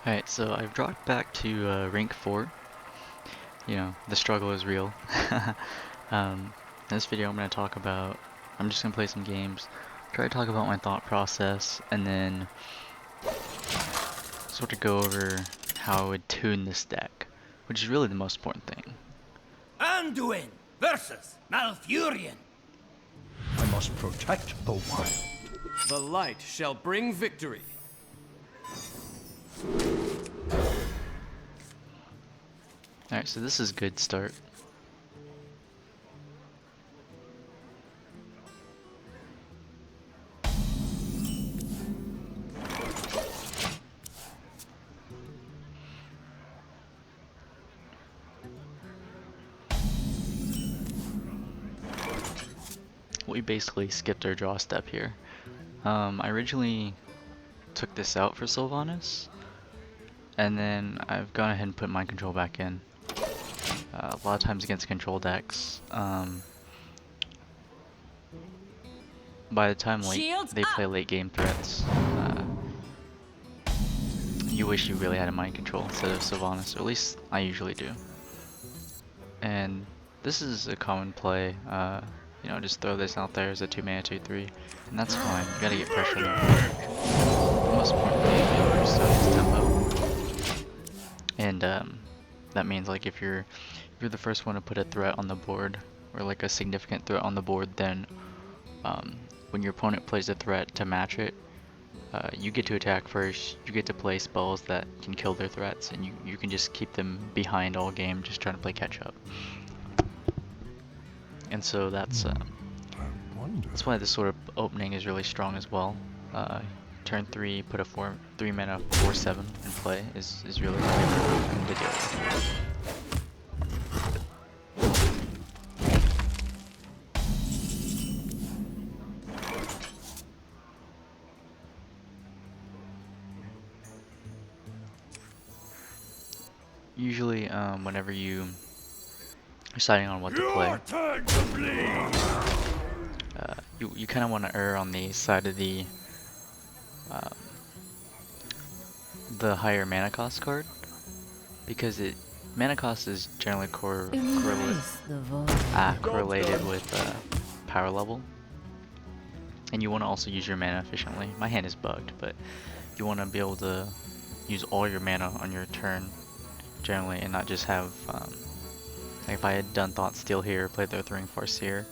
Alright, so I've dropped back to rank 4. You know, the struggle is real. In this video I'm just going to play some games, try to talk about my thought process, and then sort of go over how I would tune this deck, which is really the most important thing. Anduin versus Malfurion. I must protect the wild. The light shall bring victory. Alright, so this is a good start. We basically skipped our draw step here. I originally took this out for Sylvanas, and then I've gone ahead and put mind control back in. A lot of times against control decks, by the time they play late game threats, you wish you really had a mind control instead of Sylvanas, or at least I usually do. And this is a common play. You know, just throw this out there as a 2-mana 2/3, and that's fine. You gotta get pressure on the verge. The most important thing is to restore his tempo. And that means like if you're the first one to put a threat on the board, or like a significant threat on the board, then when your opponent plays a threat to match it, you get to attack first. You get to play spells that can kill their threats, and you can just keep them behind all game, just trying to play catch up. And so that's why this sort of opening is really strong as well. Turn 3, put a 3 mana 4/7 in play is really good to deal with. Usually, whenever you deciding on what to play, you kind of want to err on the side of the higher mana cost card, because mana cost is generally correlated with power level, and you want to also use your mana efficiently. My hand is bugged, but you want to be able to use all your mana on your turn generally, and not just have like if I had done Thought Steal here, played the Throwing Force here,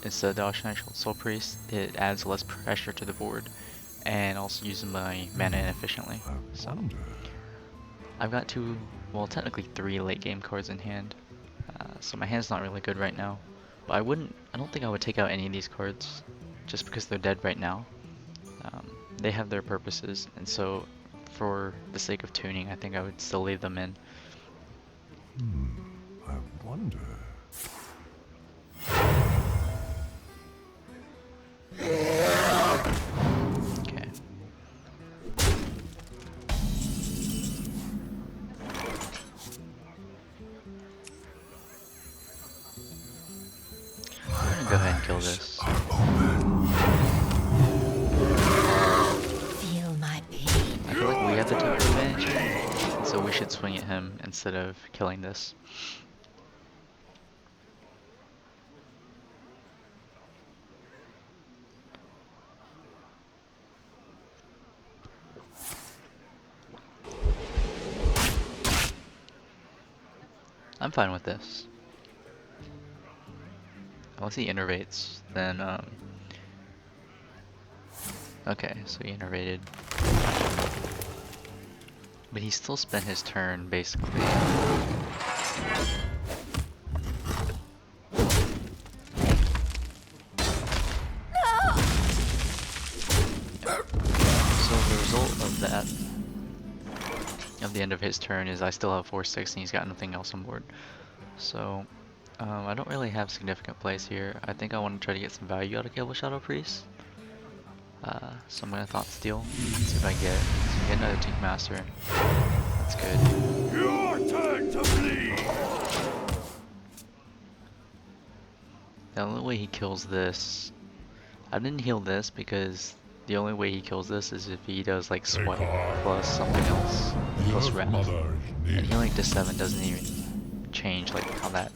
instead of the Oceanic Soul Priest, it adds less pressure to the board, and also uses my mana inefficiently. So I've got technically 3 late game cards in hand, so my hand's not really good right now. But I don't think I would take out any of these cards just because they're dead right now. They have their purposes, and so for the sake of tuning, I think I would still leave them in. I wonder. Okay. I'm gonna go ahead and kill this. Feel my pain. I feel like we have the tempo advantage here, so we should swing at him instead of killing this. I'm fine with this. Unless he innervates, then okay, so he innervated. But he still spent his turn, basically. So the result of that, of the end of his turn, is I still have 4/6 and he's got nothing else on board. So I don't really have significant plays here. I think I want to try to get some value out of Cable Shadow Priest. So I'm gonna Thought Steal, see if I get it. So we get another Tink Master. That's good. Your turn to bleed. The only way he kills this, I didn't heal this because The only way he kills this is if he does like swipe plus something else plus The ref. mother And healing to needs 7 doesn't even change like how that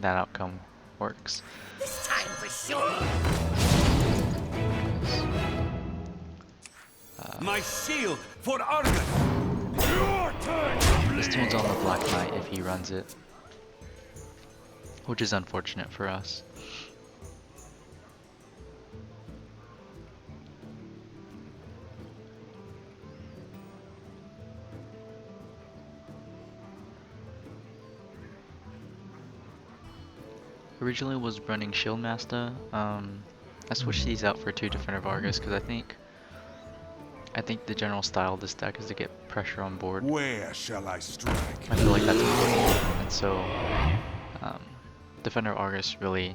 outcome works. This time for sure. My shield for Argus! Your turn to This bleed. turns on the Black Knight if he runs it, which is unfortunate for us. Originally was running Shield Master. I switched these out for 2 Defender Vargas because I think the general style of this deck is to get pressure on board. Where shall I strike? I feel like that's important, and so Defender Argus really,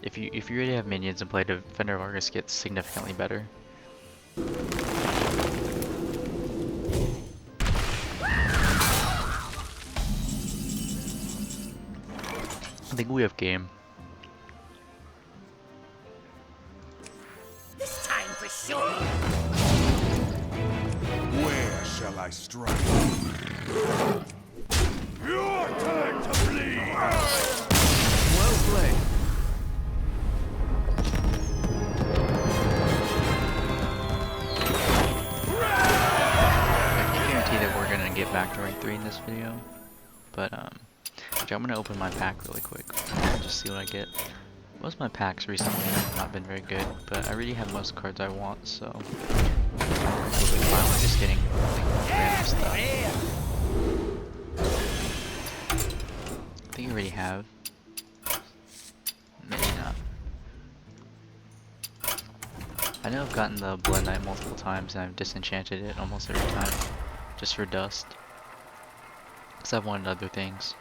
if you already have minions and play Defender Argus, gets significantly better. I think we have game. This time for sure. Where shall I strike? Your turn to bleed. Well played. I can guarantee that we're gonna get back to rank 3 in this video, but actually I'm gonna open my pack really quick, just see what I get. Most of my packs recently have not been very good, but I already have most cards I want, so I'm perfectly fine with just getting like, random stuff. I think I already have. Maybe not. I know I've gotten the Blood Knight multiple times and I've disenchanted it almost every time, just for dust. Because I've wanted other things.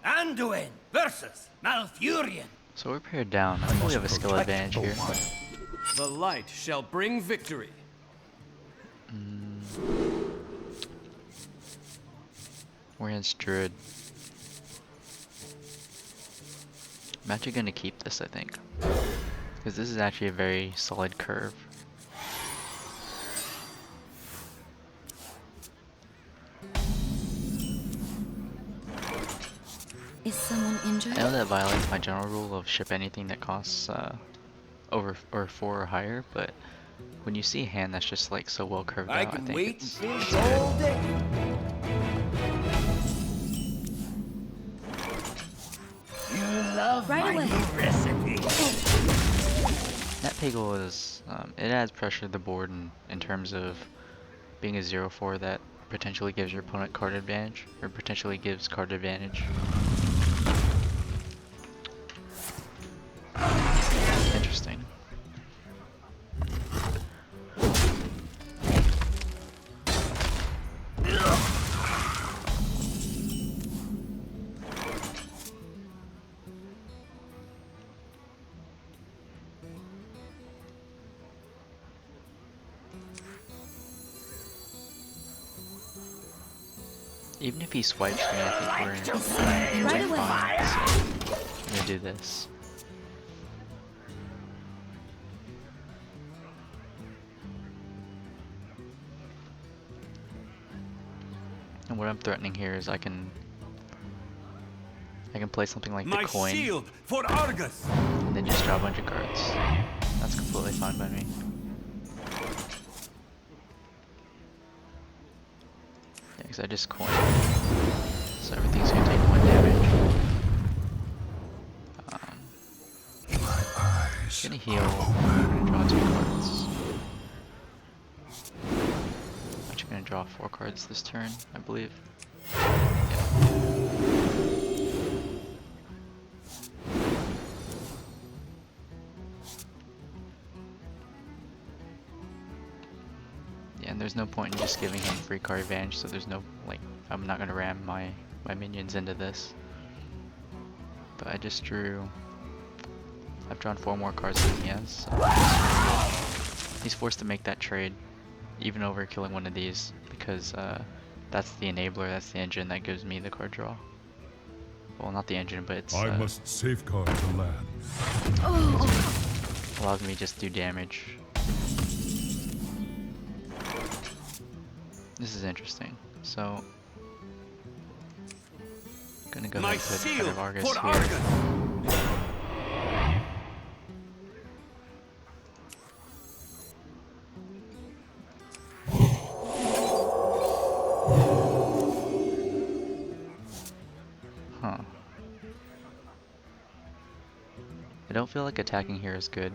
Anduin versus Malfurion. So we're paired down. I think we have a skill advantage here. The light shall bring victory. We're against Druid. I'm actually going to keep this, I think. Because this is actually a very solid curve. Is someone injured? I know that violates my general rule of ship anything that costs over or 4 or higher, but when you see a hand that's just like so well curved I out, can think wait it's and good. fish all day. You love Right my away. new recipe. That Peggle is, it adds pressure to the board in terms of being a 0-4 that potentially gives your opponent card advantage, or potentially gives card advantage. Interesting. Even if he swipes me, I think we're in Right away. fine. So I'm gonna do this. And what I'm threatening here is I can play something like My the coin shield for Argus. and then just draw a bunch of cards. That's completely fine by me. Yeah, because I just coin. So everything's gonna take 1 damage. my eyes. Gonna heal. I'm gonna draw 2 cards. I'm actually gonna draw 4 cards this turn, I believe. Yeah, and there's no point in just giving him free card advantage, so there's no, like, I'm not gonna ram my minions into this. But I just drew, I've drawn 4 more cards than he has, so He's forced to make that trade, even over killing one of these, because that's the enabler, that's the engine that gives me the card draw. Well, not the engine, but it's I must safeguard the land. allows me to just do damage. This is interesting. So, gonna go My ahead and put shield Heart of Argus for here. Argus. Huh. I don't feel like attacking here is good.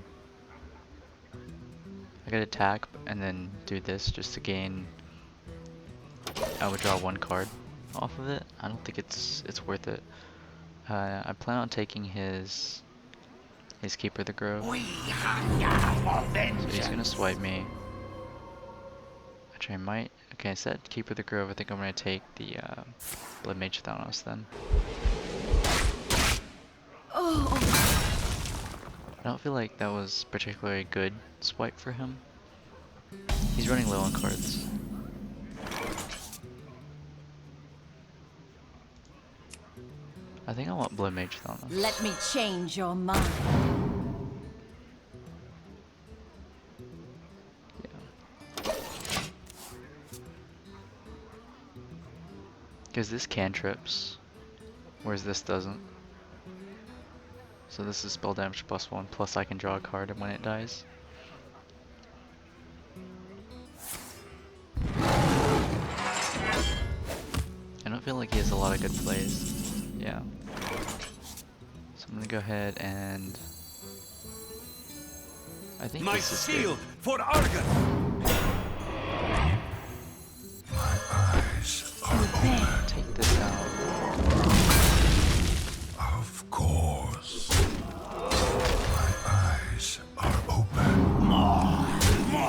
I could attack and then do this just to gain. I would draw one card off of it. I don't think it's worth it. I plan on taking his Keeper of the Grove. We hunger for So he's gonna vengeance. swipe me. Actually, I might. Okay, I said Keeper of the Grove. I think I'm gonna take the Blood Mage Thanos then. I don't feel like that was particularly good swipe for him. He's running low on cards. I think I want Blood Mage Thanos. Let me change your mind. Yeah. Because this cantrips, whereas this doesn't. So this is spell damage +1, plus I can draw a card when it dies. I don't feel like he has a lot of good plays. Yeah. So I'm gonna go ahead and I think My this is shield good. for Argus. My eyes are open. Take this out. Of course. My eyes are open.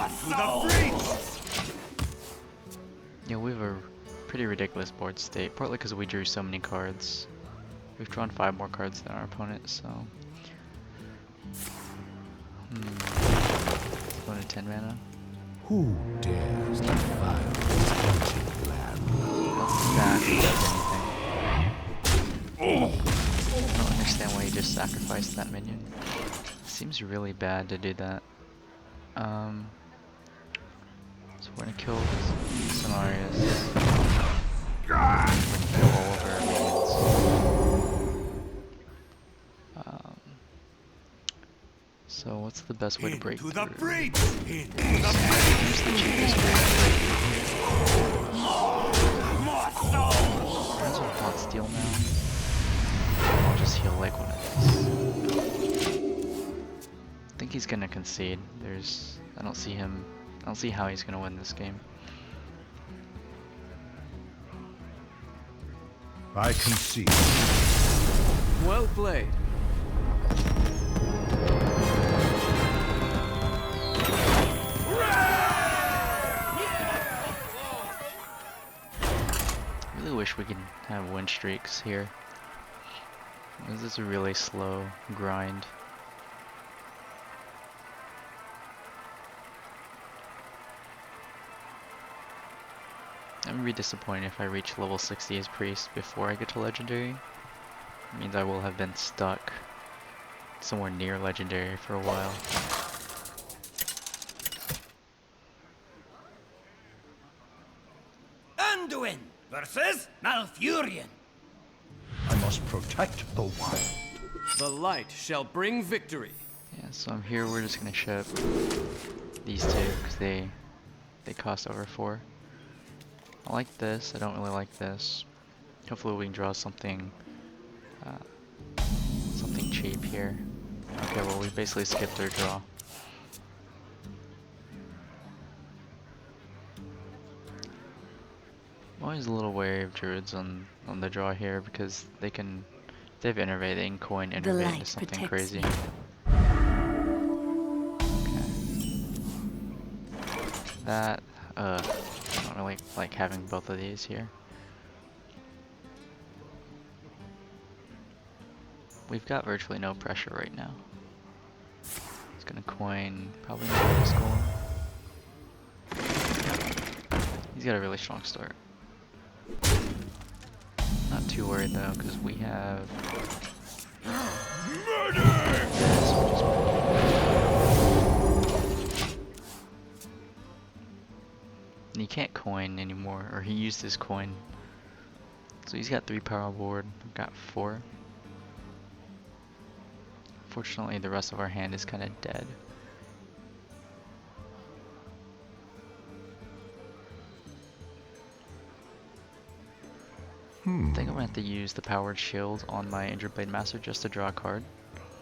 To the breach! Yeah, we have a pretty ridiculous board state, partly because we drew so many cards. We've drawn 5 more cards than our opponent, so... Let's go to 10 mana. Who dares defile this ancient land? That does anything. I don't understand why he just sacrificed that minion. Seems really bad to do that. So we're gonna kill Cenarius. We're gonna kill all of our minions. So what's the best way to break Into through? the breach! Into the breach! Use the cheapest way to More souls! break. Might as well hot steal now. I'll just heal like one of these. I think he's gonna concede. I don't see how he's gonna win this game. I concede. Well played. I really wish we could have win streaks here. This is a really slow grind. I'm gonna be disappointed if I reach level 60 as priest before I get to legendary. It means I will have been stuck somewhere near legendary for a while. Anduin versus Malfurion. I must protect the one. The light shall bring victory. Yeah, so I'm here, we're just gonna ship these two because they cost over 4. I like this, I don't really like this. Hopefully we can draw something something cheap here. Okay, well we basically skipped their draw. I'm always a little wary of druids on the draw here because they can, if they have innervate, they can coin innervate into light something protects crazy. you. That, I don't really like having both of these here. We've got virtually no pressure right now. It's gonna coin, probably not this golem. He's got a really strong start. Not too worried though, because we have. And he can't coin anymore, or he used his coin. So he's got 3 power on board. I've got 4. Fortunately, the rest of our hand is kind of dead. I think I'm gonna have to use the powered shield on my Injured Blade Master just to draw a card.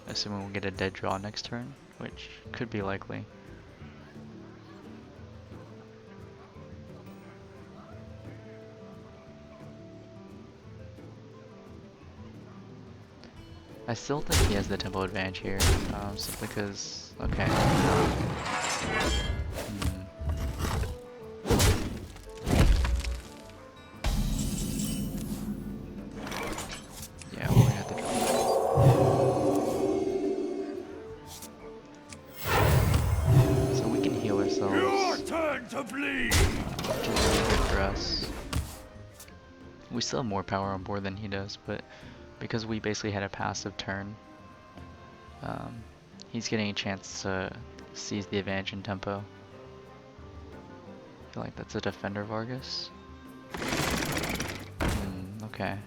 Assuming we'll get a dead draw next turn, which could be likely. I still think he has the tempo advantage here, simply because, okay. Yeah, we're gonna have to drop that. So we can heal ourselves, Your turn to bleed! which is really good for us. We still have more power on board than he does, but because we basically had a passive turn, he's getting a chance to seize the advantage in tempo. I feel like that's a defender Vargas. Okay.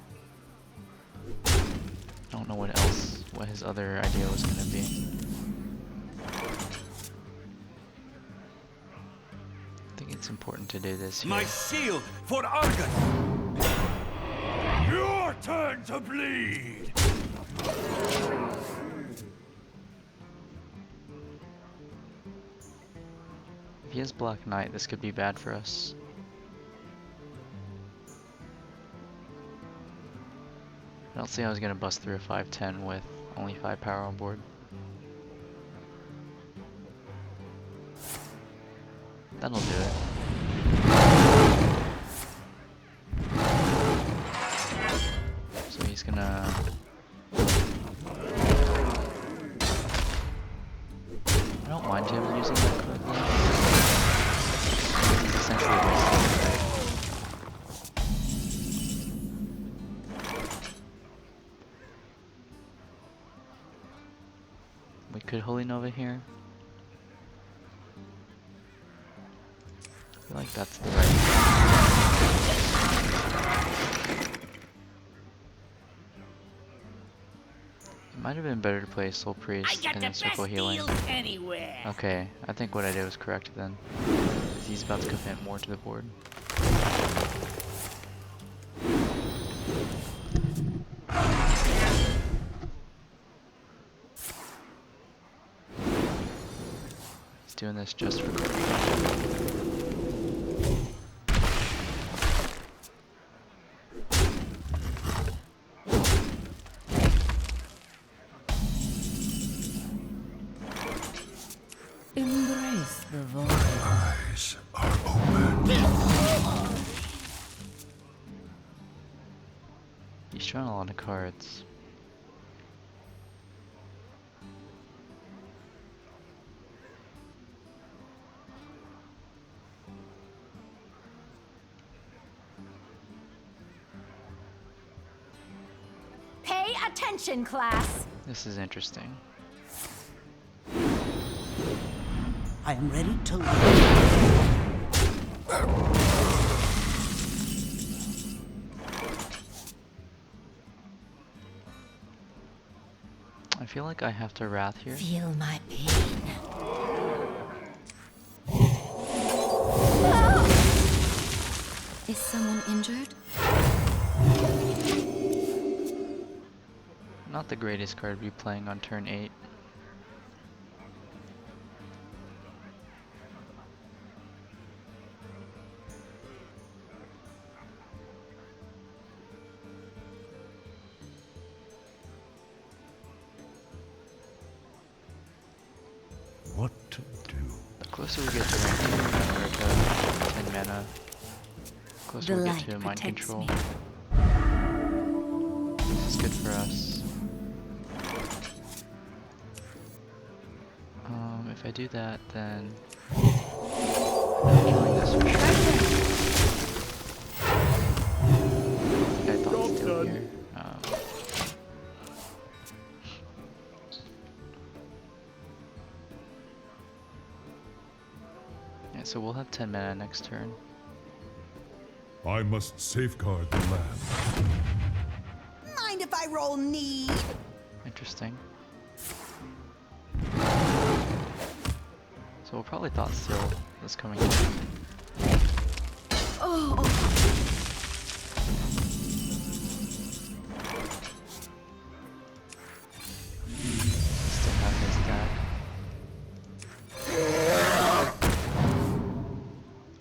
I don't know what his other idea was gonna be. I think it's important to do this here. My shield for Argon! Your turn to bleed! If he has Black Knight, this could be bad for us. I don't see how he's gonna bust through a 5/10 with only 5 power on board. That'll do it. So he's gonna... I don't mind him using that card though. He's essentially wasting it, right? We could Holy Nova here. I feel like that's the right. It might have been better to play Soul Priest and then Circle Healing. Anywhere. Okay, I think what I did was correct then. He's about to commit more to the board. He's doing this just for card. Embrace the void. Eyes are open. He's trying a lot of cards. Pay attention, class. This is interesting. I am ready to learn. I feel like I have to Wrath here. Feel my pain. Ah! Is someone injured? Not the greatest card to be playing on turn 8. What to do? The closer we get to rank 2 mana, or to 10 mana, the closer we get to Mind Control. This is good for us. If I do that, then I'm killing this for sure. see here. Yeah, so we'll have 10 mana next turn. I must safeguard the land. Mind if I roll need? Interesting. So we'll probably thought steal this coming turn. Still have his deck.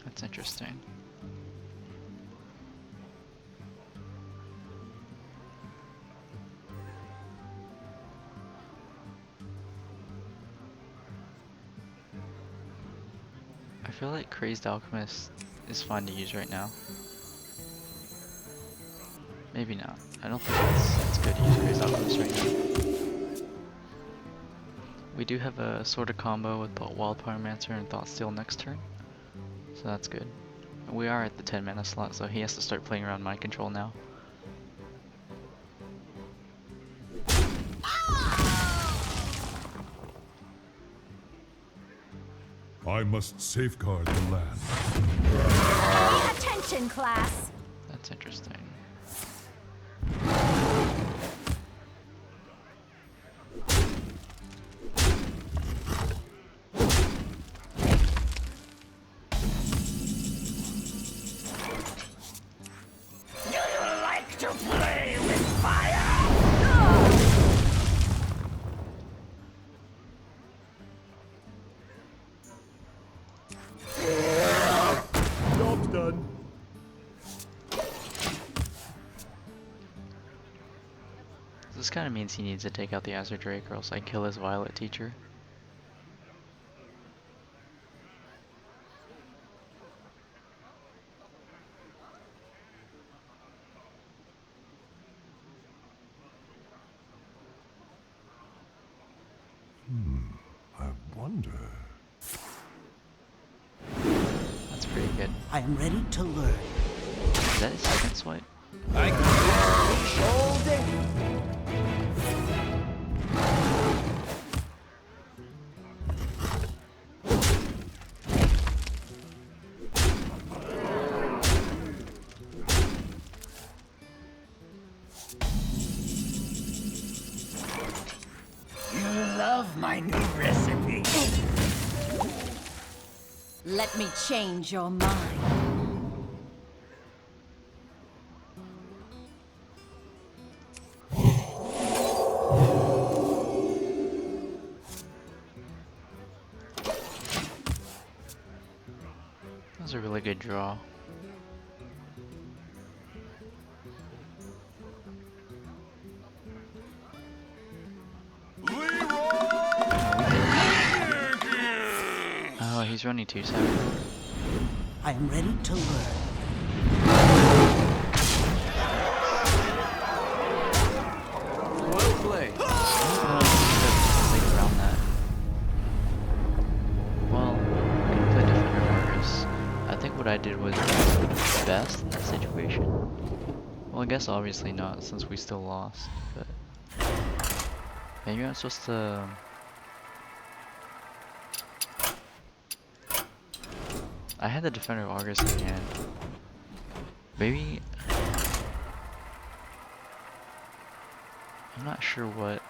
That's interesting. I feel like Crazed Alchemist is fun to use right now. Maybe not. I don't think it's good to use Crazed Alchemist right now. We do have a sort of combo with Wild Pyromancer and Thoughtsteal next turn, so that's good. We are at the 10 mana slot, so he has to start playing around mind control now. I must safeguard the land. Pay attention, class. That's interesting. Do you like to play with fire? Job's done. This kind of means he needs to take out the Azure Drake or else I kill his Violet teacher. I wonder. That's pretty good. I am ready to learn. Is that his second swipe? I can fish all day. You love my new recipe. Let me change your mind. That was a really good draw. Oh, he's running 2 Savage. I am ready to learn. Well played. Think around that. Well, I'm gonna play Defender Vargas. I think what I did was best in that situation. Well, I guess obviously not since we still lost, but maybe I'm supposed to. I had the Defender of Argus in hand. Maybe I'm not sure what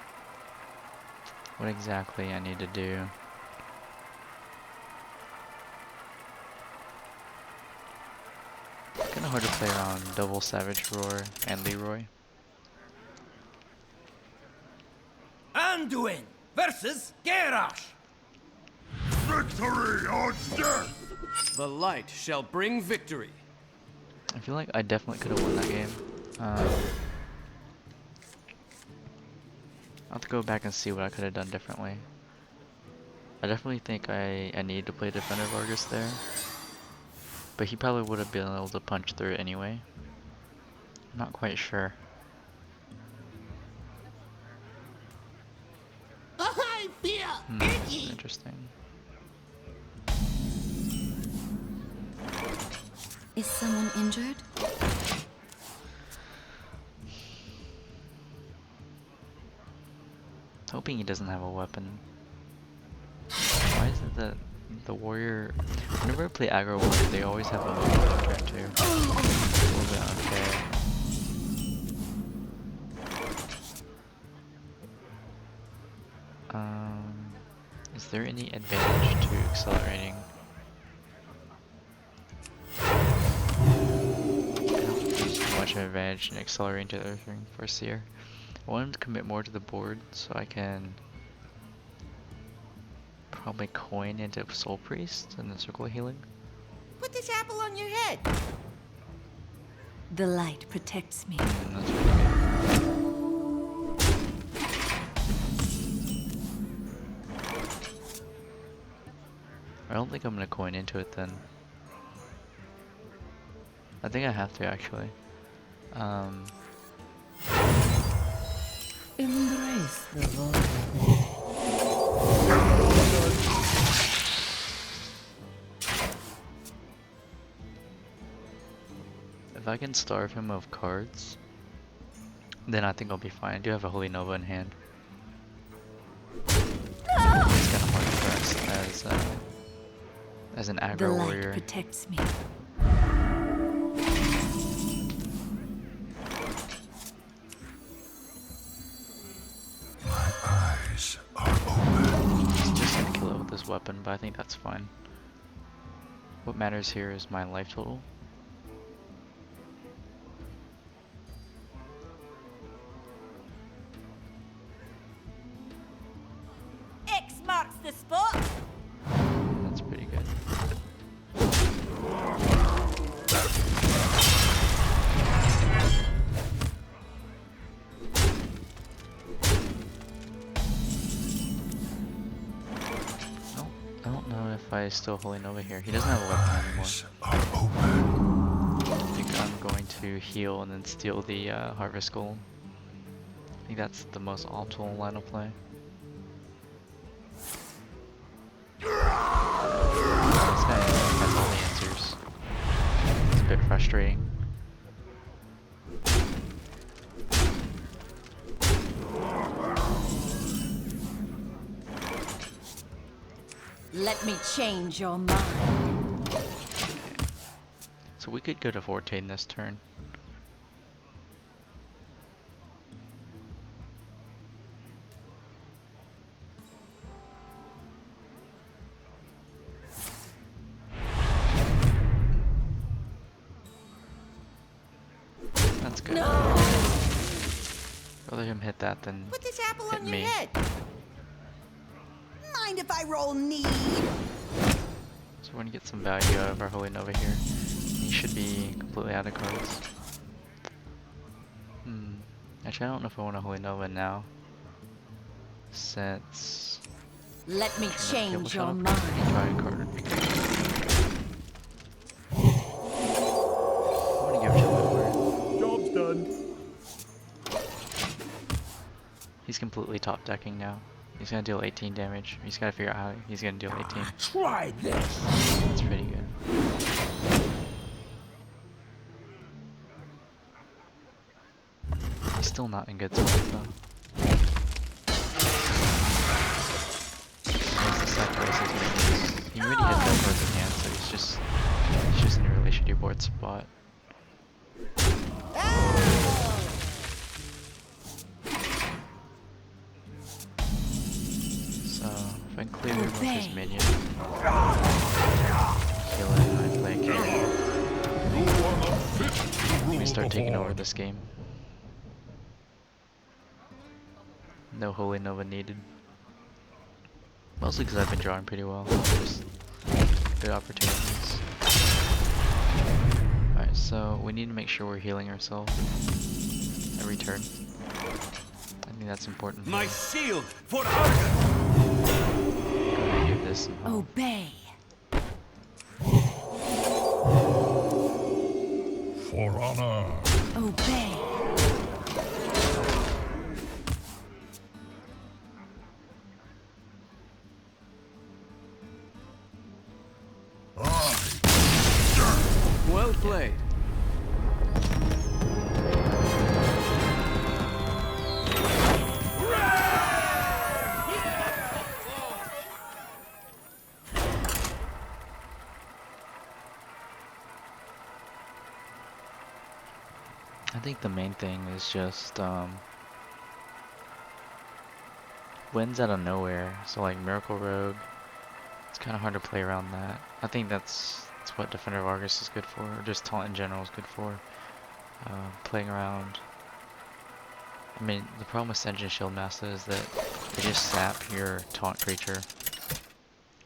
exactly I need to do. It's kinda hard to play around double Savage Roar and Leroy. Anduin versus Garrosh. Victory or death! The light shall bring victory. I feel like I definitely could have won that game. I'll have to go back and see what I could have done differently. I definitely think I need to play Defender Vargas there. But he probably would have been able to punch through it anyway. I'm not quite sure. I feel Interesting. Is someone injured? hoping he doesn't have a weapon. Why is it that the warrior, whenever I play aggro warrior, they always have a weapon on turn 2. It's a little bit unfair. Is there any advantage to accelerating? I don't think there's too much of an advantage in accelerating to the Earth Ring for Seer. I want him to commit more to the board so I can probably coin into Soul Priest and then Circle of Healing. Put this apple on your head. The light protects me. That's really good. I don't think I'm gonna coin into it then. I think I have to actually. Embrace the void. If I can starve him of cards, then I think I'll be fine. I do have a Holy Nova in hand. It's kind of hard for us as an The aggro light warrior. protects me. My eyes are open. He's just gonna kill it with this weapon, but I think that's fine. What matters here is my life total. X marks the spot. That's pretty good. No, I don't know if I still Holy Nova here. He doesn't have a weapon anymore. Eyes are open. I think I'm going to heal and then steal the Harvest Golem. I think that's the most optimal line of play. This guy has all the answers. It's a bit frustrating. Let me change your mind. So we could go to Forte this turn. That's good. Rather him hit that than Put this apple hit on your me. head. Mind if I roll need? So we're gonna get some value out of our Holy Nova here. He should be completely out of cards. Actually, I don't know if I want a Holy Nova now. Since Let me change your Any mind. drawing card would be good. I'm gonna give it to Whitworth. Job's done. He's completely top decking now. He's gonna deal 18 damage. He's gotta figure out how he's gonna deal 18. Try this. That's pretty good. He's still not in good spot though. He has to sacrifice his minions. He already has that cards in hand, so he's just in a really shitty board spot. So if I clear him with his Obey. minion, kill it, I play a carry. We start taking over this game. No Holy Nova needed. Mostly because I've been drawing pretty well. Just good opportunities. Alright, so we need to make sure we're healing ourselves every turn. I think that's important. My shield for Argon! Gonna give this some help. Obey. For honor. Obey. Well played. I think the main thing is just wins out of nowhere. So like Miracle Rogue, it's kind of hard to play around that. I think that's what Defender of Argus is good for, or just taunt in general is good for. Playing around. I mean, the problem with Senjin Shieldmaster is that they just sap your taunt creature,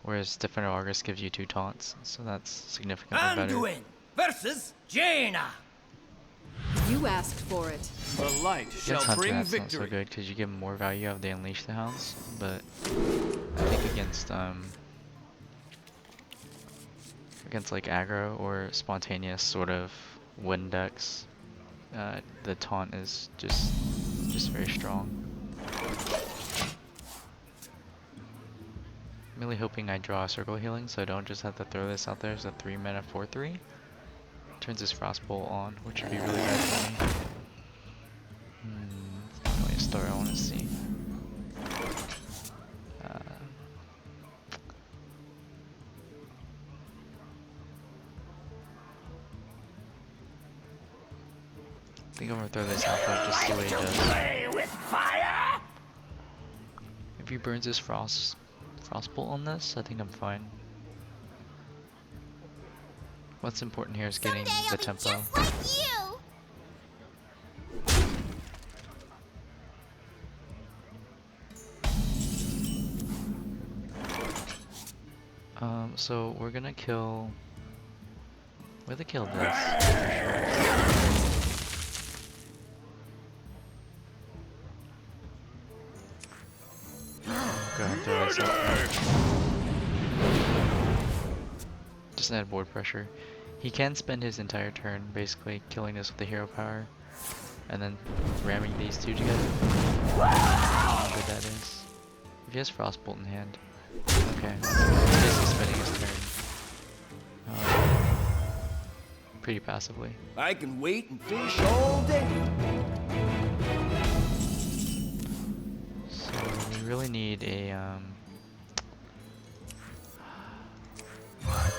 whereas Defender of Argus gives you 2 taunts, so that's significantly better. Anduin versus Jaina. You asked for it. The light shall Against Hunter, bring that's not so victory. good because you give them more value out of the Unleash the Hounds, but I think against like aggro or spontaneous sort of wind decks, the taunt is just very strong. I'm really hoping I draw a circle healing so I don't just have to throw this out there as a 3 mana 4/3. Turns his Frostbolt on, which would be really bad for me. It's not really a story I want to see. I think I'm gonna throw this out there just see what he does. Play with fire. If he burns his Frostbolt on this, I think I'm fine. What's important here is getting the tempo. Just like you. So we're gonna kill. We're gonna kill this. Go ahead and throw this out. Just add board pressure. He can spend his entire turn basically killing this with the hero power, and then ramming these 2 together. How good that is. If he has Frostbolt in hand. Okay. Basically spending his turn. Pretty passively. I can wait and fish all day. So we really need a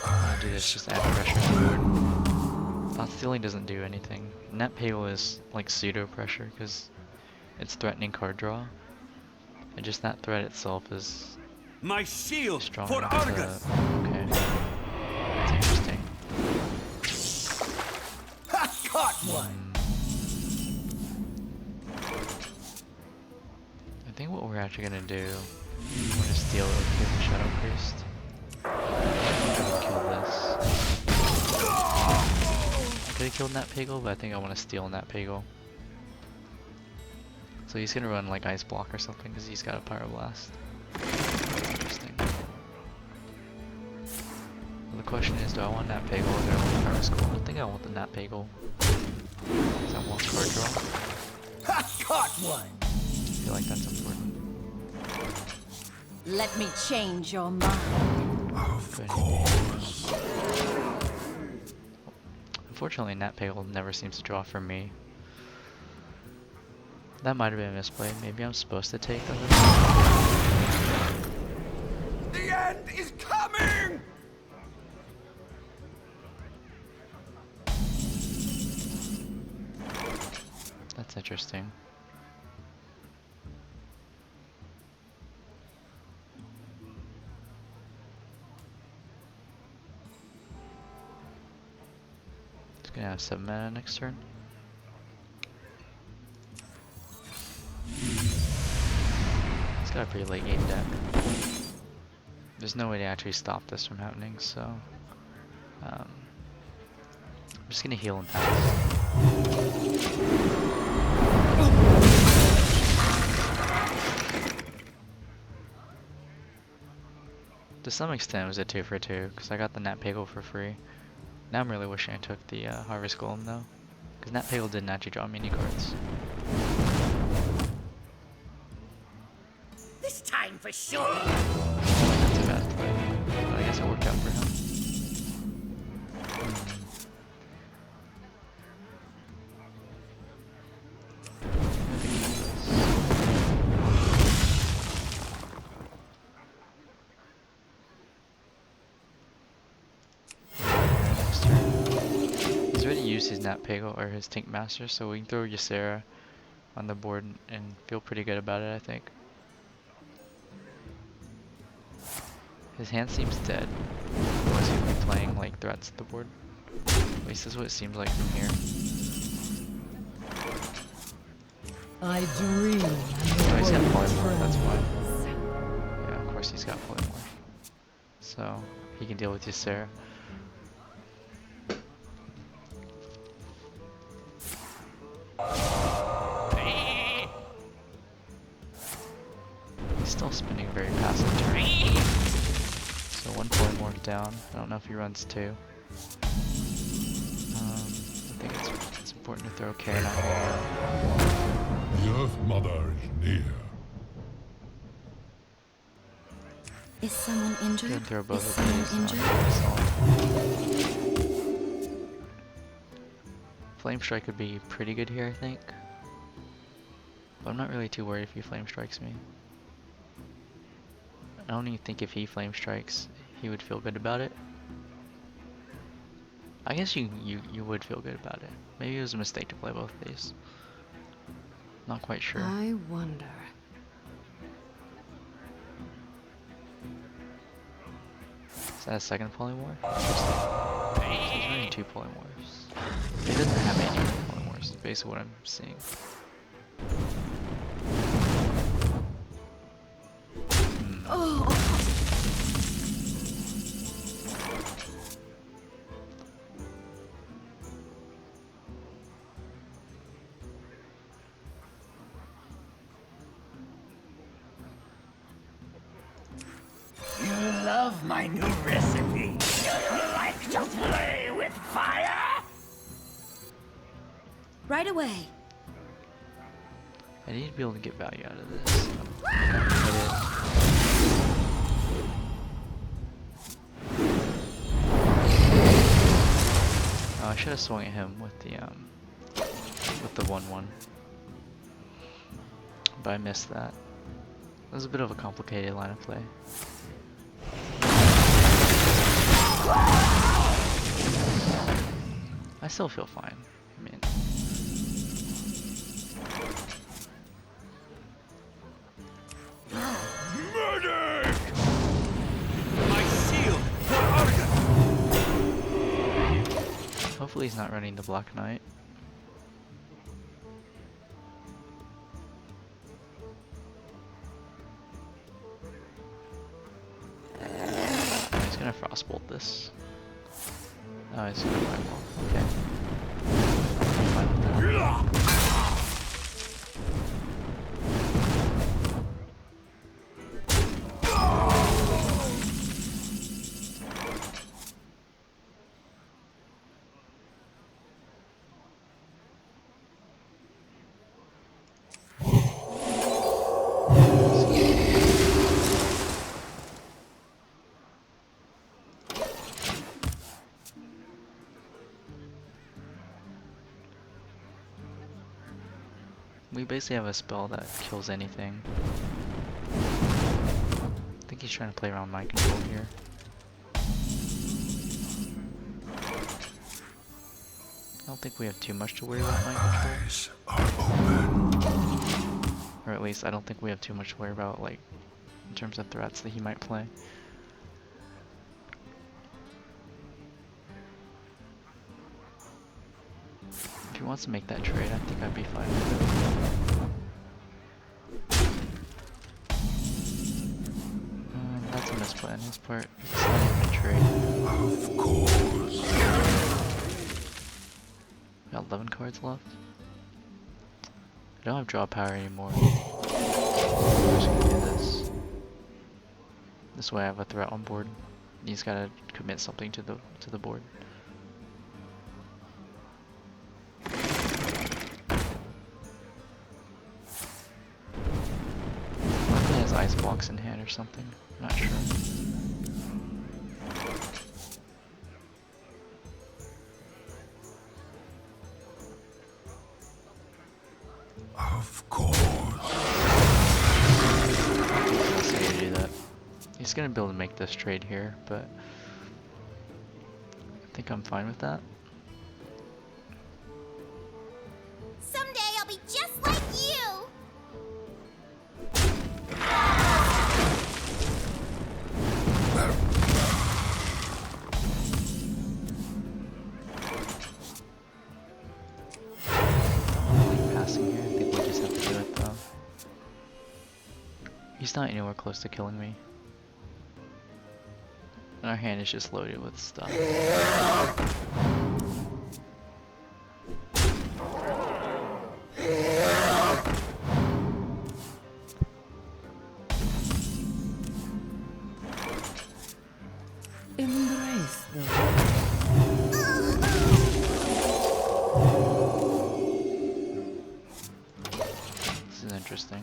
I'll do this, just add pressure to the board. Thought Stealing doesn't do anything. Net Pale is like pseudo pressure because it's threatening card draw. And just that threat itself is My shield strong for enough Argus. to... Okay. That's interesting. Ha! Caught one. I think what we're actually gonna do, we're gonna steal it with the Shadow Priest. Kill this. I could have killed Nat Pagel, but I think I want to steal Nat Pagel. So he's gonna run like Ice Block or something because he's got a Pyroblast. Interesting. Well, the question is, do I want Nat Pagel or do I want Pyro Skull? I think I want the Nat Pagel. Because I want card draw. Ha! Caught one. I feel like that's important. Let me change your mind. Of Good. course. Unfortunately, Nat Pagel never seems to draw for me. That might have been a misplay. Maybe I'm supposed to take them. The end is coming. That's interesting. It's gonna have 7 mana next turn. It's got a pretty late game deck. There's no way to actually stop this from happening, so I'm just gonna heal and pass. To some extent it was a 2 for 2, because I got the Nat Pagel for free. Now I'm really wishing I took the Harvest Golem though, because Nat Pagel didn't actually draw me any cards. This time for sure. That's a bad play, but I guess it worked out for him. I think he does. Next turn. He's already use his Nat Pago or his Tank Master, so we can throw Ysera on the board and feel pretty good about it, I think. His hand seems dead. Otherwise he'd be playing like threats at the board. At least that's what it seems like from here. I dream. Oh, he's got polymorph, that's why. Yeah, of course he's got polymorph. So he can deal with Ysera. He's still spinning a very passive turn. So one polymorph down. I don't know if he runs two. I think it's important to throw Karen out here. The Earth Mother is near. Is someone Go injured? ahead and throw Is both of someone these. injured? Flame Strike would be pretty good here, I think. But I'm not really too worried if he Flame Strikes me. I don't even think if he Flame Strikes, he would feel good about it. I guess you would feel good about it. Maybe it was a mistake to play both of these. Not quite sure. I wonder. Is that a second polymorph? So he's running two polymorphs. He doesn't have any polymorphs, is basically what I'm seeing. You love my new recipe. You like to play with fire? Right away. I need to be able to get value out of this. Oh, I should have swung at him with the 1/1, but I missed that. It was a bit of a complicated line of play. I still feel fine. I mean, Medic! My shield for Argon! hopefully he's not running the Black Knight. He's gonna Frostbolt this. Oh, he's gonna Fireball. Okay. I'm fine with that. We basically have a spell that kills anything. I think he's trying to play around mind control here. I don't think we have too much to worry about mind control. Eyes are open. Or at least I don't think we have too much to worry about, like, in terms of threats that he might play. If he wants to make that trade, I think I'd be fine with it. That's a misplay on his part. It's not even a trade. Of course. Got 11 cards left. I don't have draw power anymore. I'm just gonna do this. This way I have a threat on board. He's gotta commit something to the board. Likely has ice blocks in hand or something. I'm not sure. Of course. Let's see how to do that. He's gonna be able to make this trade here, but I think I'm fine with that. He's not anywhere close to killing me. And our hand is just loaded with stuff. Embrace the This is interesting.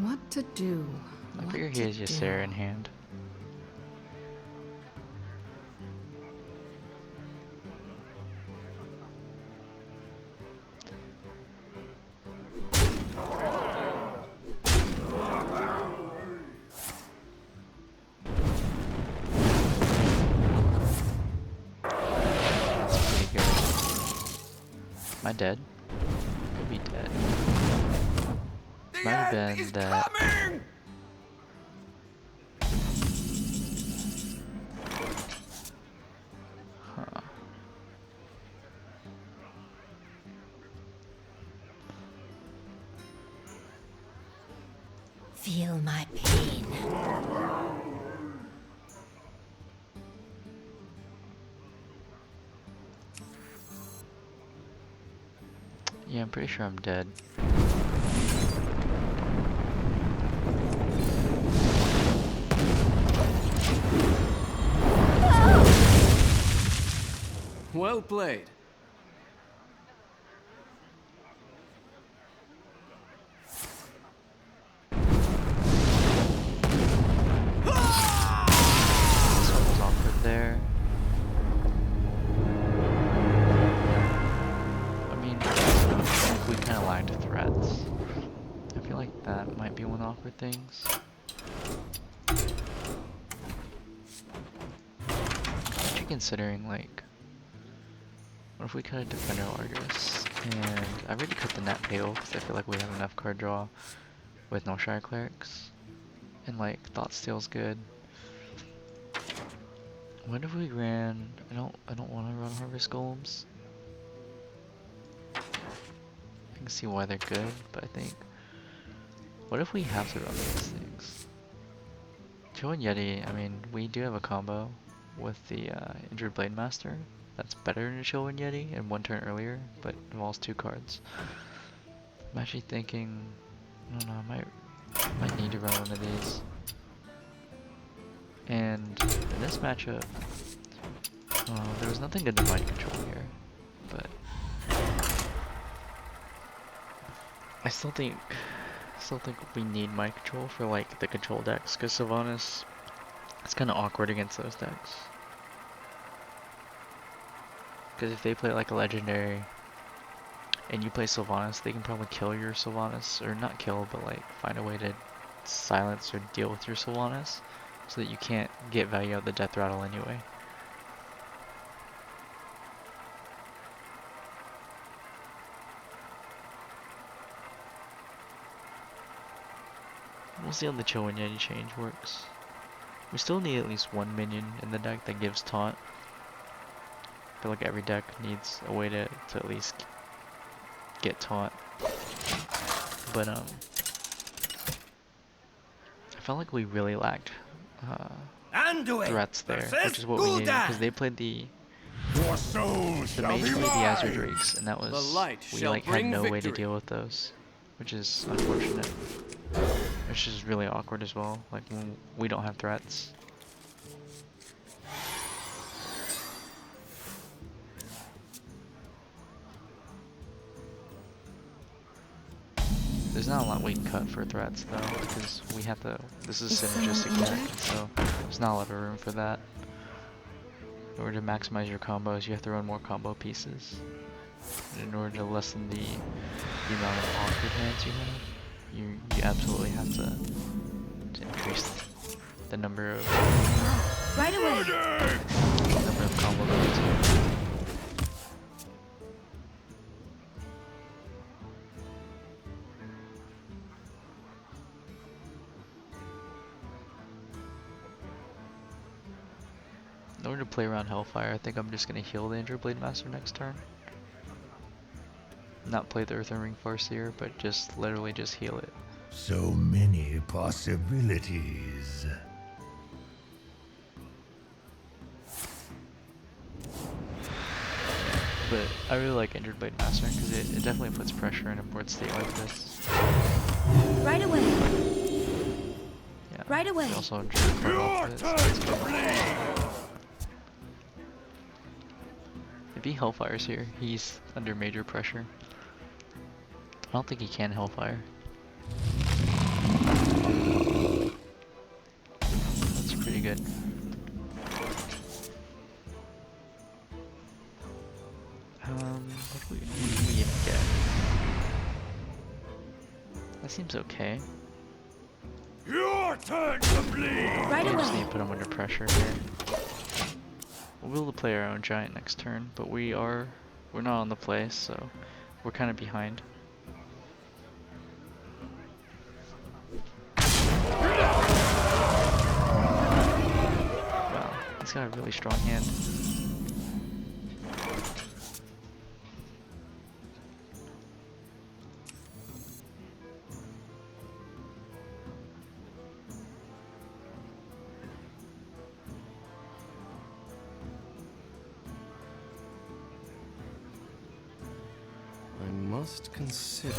What to do? I What figure he to has do? Ysera in hand. That's pretty good. Am I dead? Could be dead. The Might have end been is that. coming! Huh. Feel my pain. Yeah, I'm pretty sure I'm dead. Well played. This one was awkward there. I mean, I think we kind of lacked threats. I feel like that might be one of the awkward things. Actually considering, like, what if we cut a Defender Argus? And I already cut the Nat Pale because I feel like we have enough card draw with no Shire Clerics. And like, Thought Steal's good. What if we ran? I don't want to run Harvest Golems. I can see why they're good, but I think, what if we have to run these things? Chill and Yeti, I mean, we do have a combo with the Injured Blade Master. That's better than Chill and Yeti and one turn earlier, but involves 2 cards. I'm actually thinking, I don't know, I might need to run one of these. And in this matchup, there was nothing good to mind control here, but I still think we need mind control for like the control decks, because Sylvanas, it's kind of awkward against those decks. Because if they play like a legendary and you play Sylvanas, they can probably kill your Sylvanas, or not kill, but like find a way to silence or deal with your Sylvanas, so that you can't get value out of the Death Rattle anyway. We'll see how the Chill and Yeti change works. We still need at least one minion in the deck that gives taunt. I feel like every deck needs a way to at least get taunt. But I felt like we really lacked threats there, which is what we needed, because they played the Your soul the shall mage be played the Azure mine! Drakes, and that was, The light we shall like had bring no way to victory. deal with those, which is unfortunate. Which is really awkward as well, like when we don't have threats. There's not a lot we can cut for threats though, because we have to, this is Is synergistic someone deck, injured? so there's not a lot of room for that. In order to maximize your combos, you have to run more combo pieces. And in order to lessen the amount of awkward hands you have, you absolutely have to increase the number of Right away. combo moves. In order to play around Hellfire, I think I'm just gonna heal the Injured Blade Master next turn. Not play the Earthen Ring Farseer, but just literally just heal it. So many possibilities. But I really like Injured Blade Master because it definitely puts pressure in a board state like this. Right away. Yeah. Right away. We also drew a card off of it, so that's good. If he Hellfires here, he's under major pressure. I don't think he can Hellfire. That's pretty good. What do we even get? That seems okay. Your turn to bleed! Right We just away. need to put him under pressure here. We'll be able to play our own giant next turn, but we're not on the play, so we're kind of behind. Wow, he's got a really strong hand. I must consider.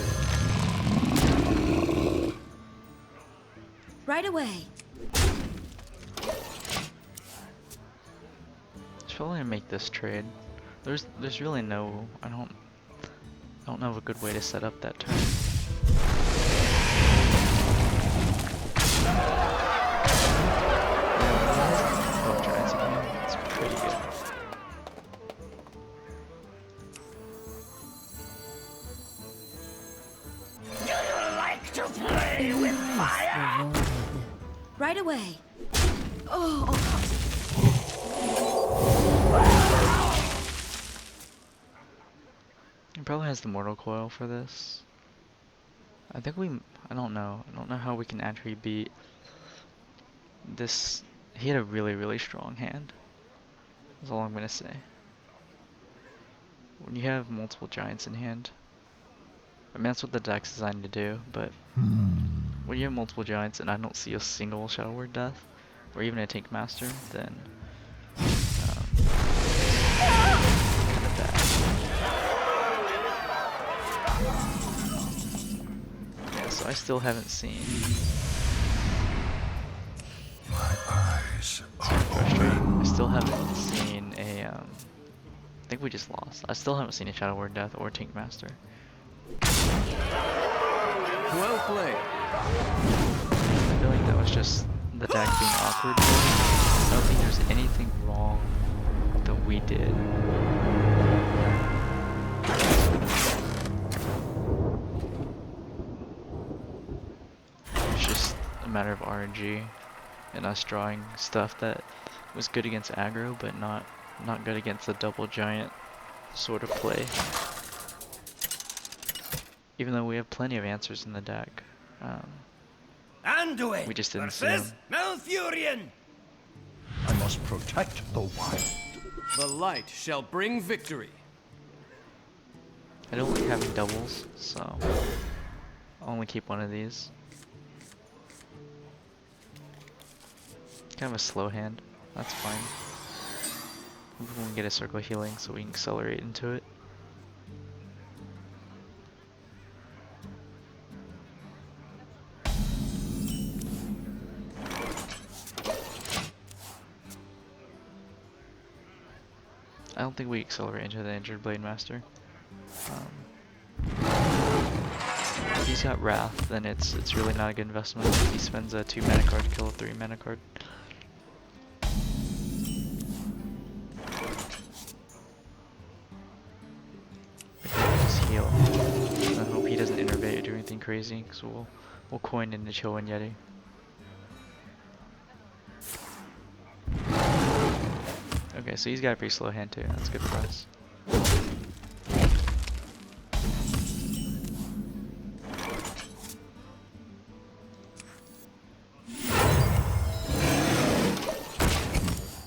Right away. Just probably gonna make this trade. There's really no I don't know of a good way to set up that turn. Oh, giants again. It's pretty good. Do you like to play with fire? Right away. Oh. He probably has the Mortal Coil for this. I don't know. I don't know how we can actually beat this. He had a really, really strong hand. That's all I'm gonna say. When you have multiple giants in hand, I mean that's what the deck's designed to do, but when you have multiple giants and I don't see a single Shadow Word Death, or even a Tank Master, then kind of bad. Yeah, so I still haven't seen. My eyes It's kind of frustrating. I still haven't seen a. I think we just lost. I still haven't seen a Shadow Word Death or Tank Master. Well played. I feel like that was just the deck being awkward. I don't think there's anything wrong that we did. It's just a matter of RNG and us drawing stuff that was good against aggro, but not good against the double giant sort of play. Even though we have plenty of answers in the deck. Anduin We just didn't see versus him. Malfurion. I must protect the wild. The light shall bring victory. I don't like having doubles, so I'll only keep one of these. Kind of a slow hand. That's fine. Maybe we can get a circle healing so we can accelerate into it. I don't think we accelerate into the Injured Blade Master. If he's got Wrath, then it's really not a good investment. He spends a 2 mana card to kill a 3 mana card. We can just heal. I hope he doesn't innervate or do anything crazy, because we'll coin into Chill and Yeti. Okay, so he's got a pretty slow hand too. That's good for us.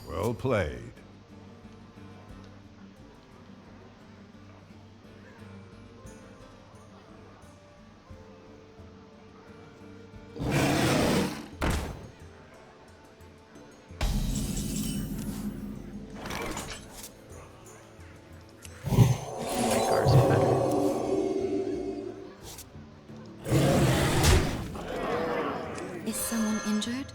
Well played. Is someone injured?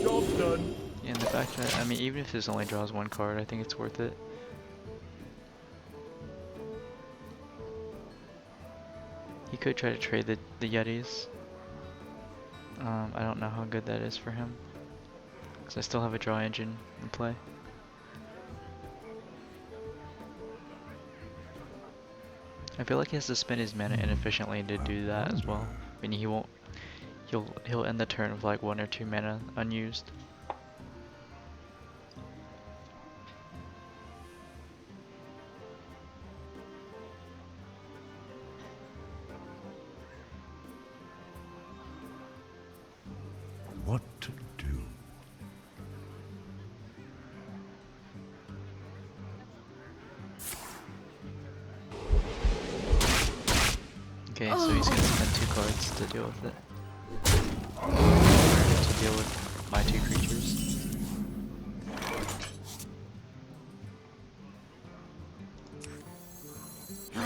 Job's done. Yeah, and the fact that, I mean, even if this only draws one card, I think it's worth it. He could try to trade the Yetis. I don't know how good that is for him, because I still have a draw engine in play. I feel like he has to spend his mana inefficiently to do that as well. I mean, he won't. He'll end the turn with like 1 or 2 mana unused. What to do? Okay, so he's gonna spend 2 cards to deal with it. To deal with my 2 creatures. I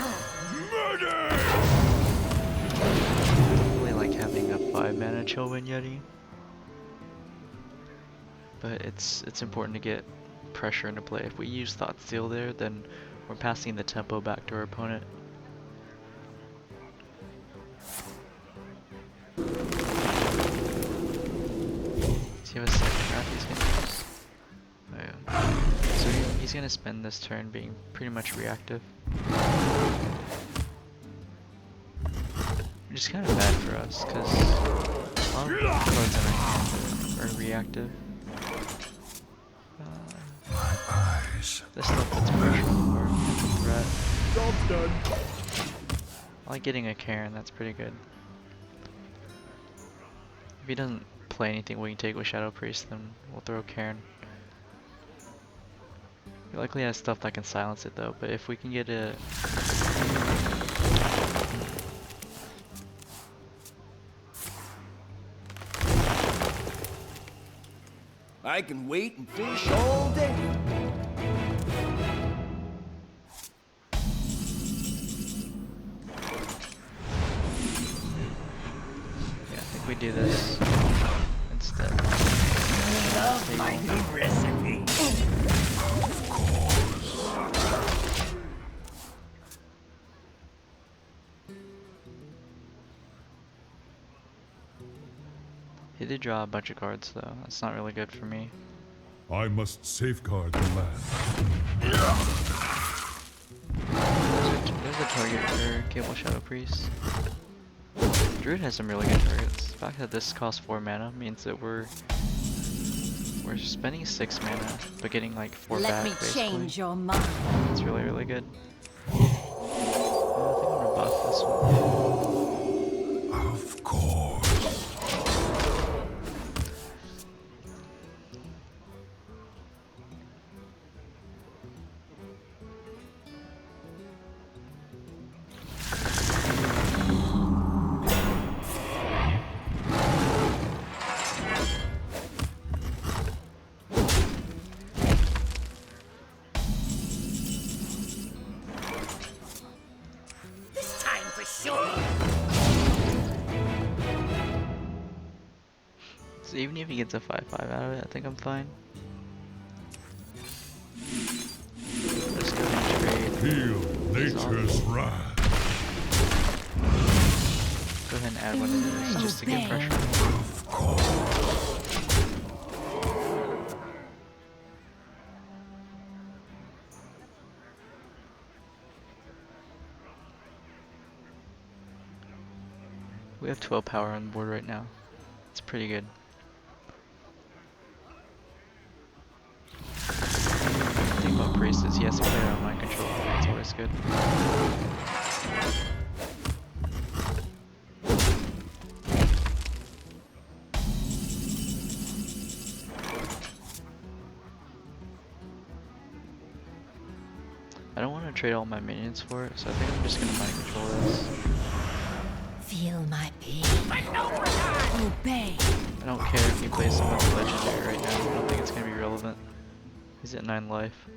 really like having a 5 mana Chillwind Yeti. But it's important to get pressure into play. If we use Thought Steal there, then we're passing the tempo back to our opponent. Does he have a second wrath he's gonna use? Oh yeah. So he's gonna spend this turn being pretty much reactive. Which is kind of bad for us, because a lot of the cards in our hand are reactive. My eyes. This stuff puts pressure on the board. Rat. Job's done. I like getting a Karen, that's pretty good. If he doesn't play anything we can take with Shadow Priest, then we'll throw Karen. He likely has stuff that can silence it though, but if we can get a... I can wait and fish all day. Yeah, I think we do this instead. Love my new recipe. He did draw a bunch of cards though, that's not really good for me. I must safeguard the land. There's a target for Cable Shadow Priest. Druid has some really good targets. The fact that this costs 4 mana means that we're spending 6 mana, but getting like 4 Let back me basically. change your mind. It's really, really good. I think I'm gonna buff this one. Of course. This time for sure. So even if he gets a 5/5 out of it, I think I'm fine. Let's go ahead and trade. Feel nature's wrath. Go ahead and add one of these just to get pressure. Of course. We have 12 power on the board right now. It's pretty good. The thing about Priest is he has to play around mind control. That's always good. I don't want to trade all my minions for it, so I think I'm just going to mind control this. Feel my pain. Obey. I don't care if he plays someone legendary right now, I don't think it's going to be relevant. He's at 9 life.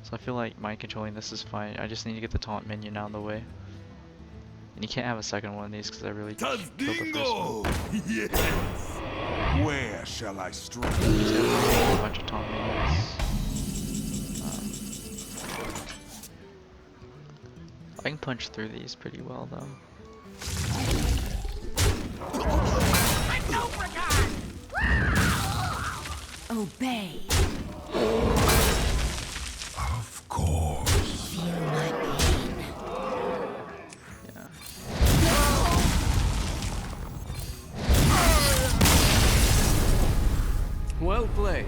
So I feel like mind controlling this is fine, I just need to get the taunt minion out of the way. And you can't have a second one of these because I really killed the first one. Tastingo! Yes! Where shall I strike? Just have a bunch of taunt minions. I can punch through these pretty well though. Obey. Of course. Feel my pain. Yeah. Well played.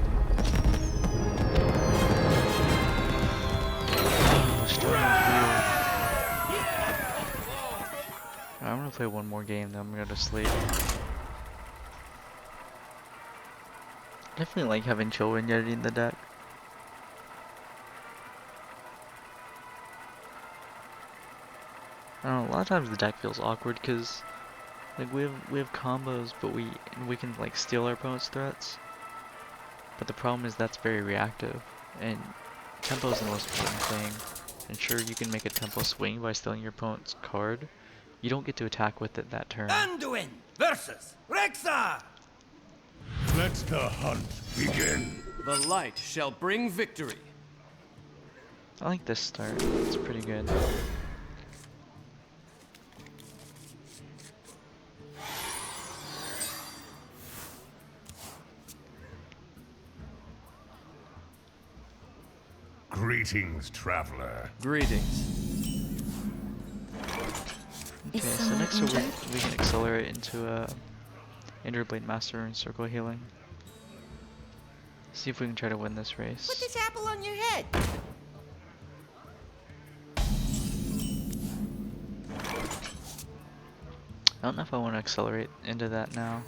I'm gonna play one more game, then I'm gonna go to sleep. Definitely like having children yet in the deck. I don't know, a lot of times the deck feels awkward because like we have combos, but we can like steal our opponent's threats. But the problem is that's very reactive, and tempo is the most important thing. And sure, you can make a tempo swing by stealing your opponent's card. You don't get to attack with it that turn. Anduin versus Rexar! Let the hunt begin. The light shall bring victory. I like this start. It's pretty good. Greetings, traveler. Greetings. Okay, so someone next injured? we can accelerate into a Interblade Master and Circle Healing. See if we can try to win this race. Put this apple on your head. I don't know if I want to accelerate into that now.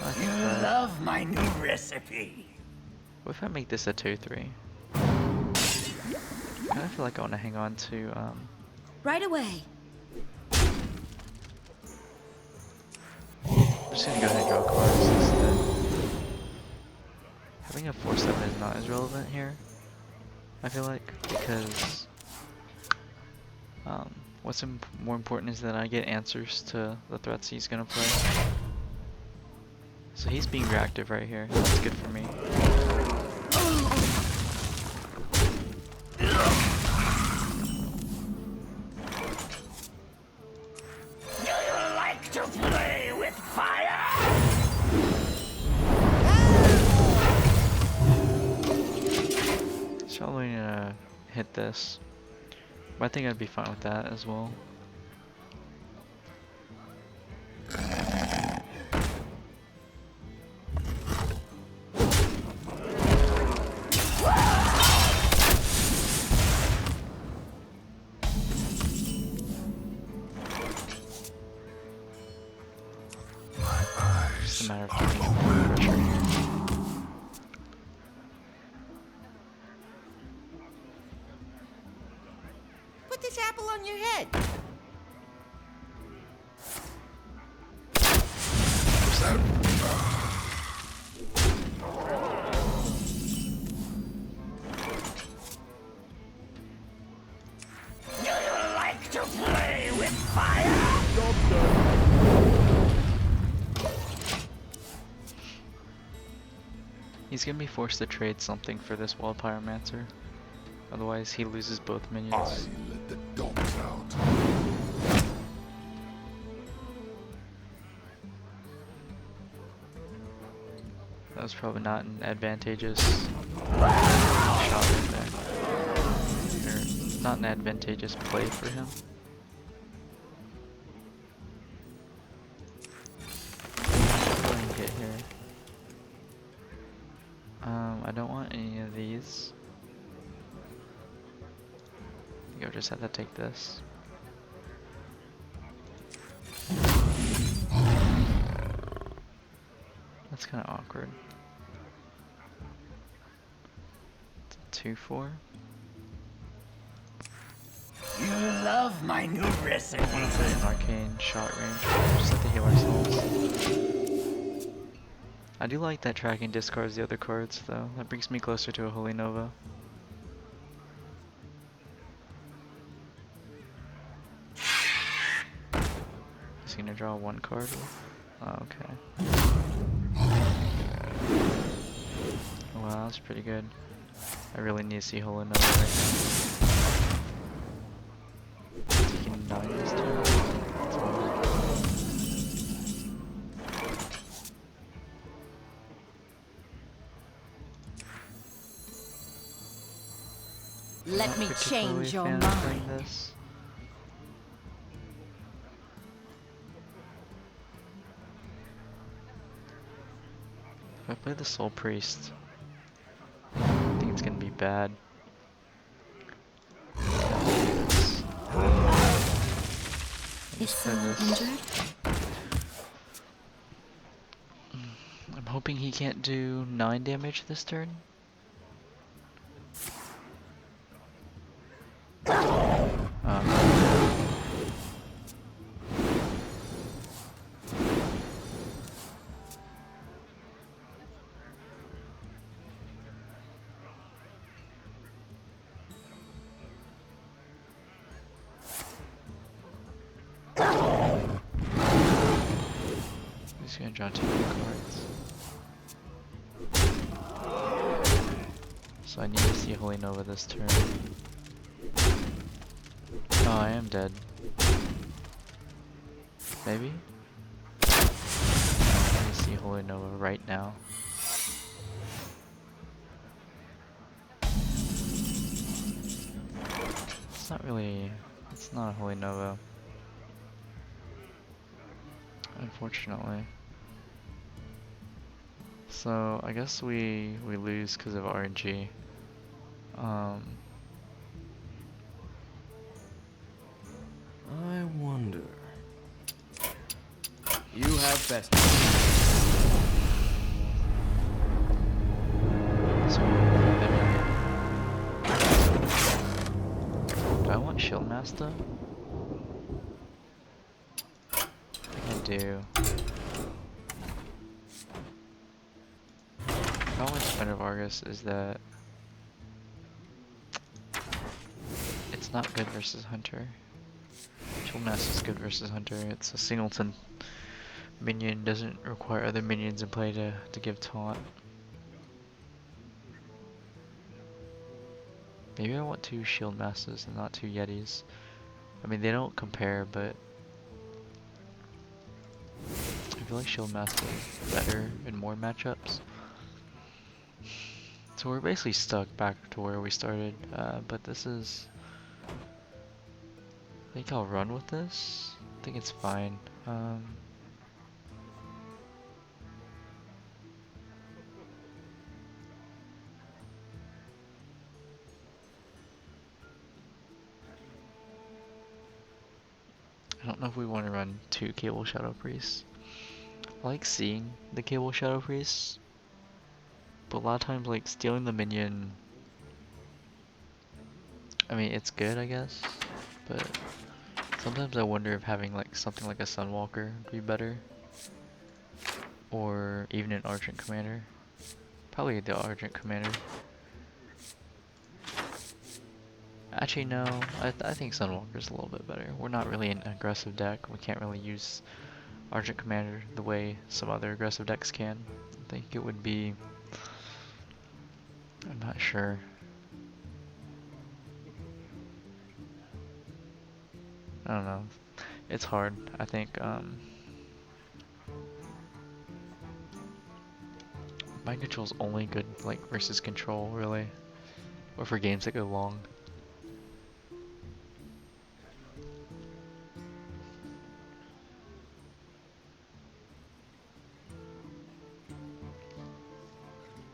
I You think that- love my new recipe. What if I make this a 2-3? I kinda feel like I want to hang on to, Right away. I'm just gonna go ahead and draw cards instead. Having a 4-7 is not as relevant here, I feel like, because what's more important is that I get answers to the threats he's gonna play. So he's being reactive right here. That's good for me. Do you like to play with fire? He's probably gonna hit this. But I think I'd be fine with that as well. Just a matter of keeping up with the pressure here. Put this apple on your head. Do you like to play with fire? Job's done. He's gonna be forced to trade something for this Wild Pyromancer. Otherwise, he loses both minions. Let the dogs out. That was probably not an advantageous shot right there. Or not an advantageous play for him. Go ahead and hit here. I don't want any of these. I think I'll just have to take this. That's kind of awkward. It's a 2-4. You love my new recipe. I want to put an arcane shot range, just have to heal ourselves. I do like that tracking discards the other cards though. That brings me closer to a Holy Nova. Is he gonna draw one card? Oh, okay. Wow, that's pretty good. I really need to see Holy Nova right now. Taking 9 this turn. That's a lot. Let Not me particularly change a your fan of playing mind. this. If I play the Soul Priest, I think it's gonna be bad. Is Just play someone this. injured? I'm hoping he can't do 9 damage this turn. He's gonna draw 2 more cards. So I need to see Holy Nova this turn. Oh, I am dead. Maybe? I need to see Holy Nova right now. It's not really... It's not a Holy Nova. Unfortunately. So, I guess we lose because of RNG. I wonder. You have best. So, do I want Shield Master? I think I do. The problem with Spider Vargas is that it's not good versus Hunter. Shield Master is good versus Hunter. It's a singleton minion, doesn't require other minions in play to give taunt. Maybe I want 2 Shield Masters and not 2 Yetis. I mean, they don't compare, but I feel like Shield Master is better in more matchups. So we're basically stuck back to where we started, but this is... I think I'll run with this. I think it's fine. I don't know if we want to run 2 Cable Shadow Priests. I like seeing the Cable Shadow Priests, but a lot of times like stealing the minion, I mean it's good I guess, but sometimes I wonder if having like something like a Sunwalker would be better. Or even an Argent Commander. Probably the Argent Commander. Actually no, I think Sunwalker's a little bit better. We're not really an aggressive deck. We can't really use Argent Commander the way some other aggressive decks can. I think it would be... I'm not sure. I don't know. It's hard. I think mind control's only good like versus control really. Or for games that go long.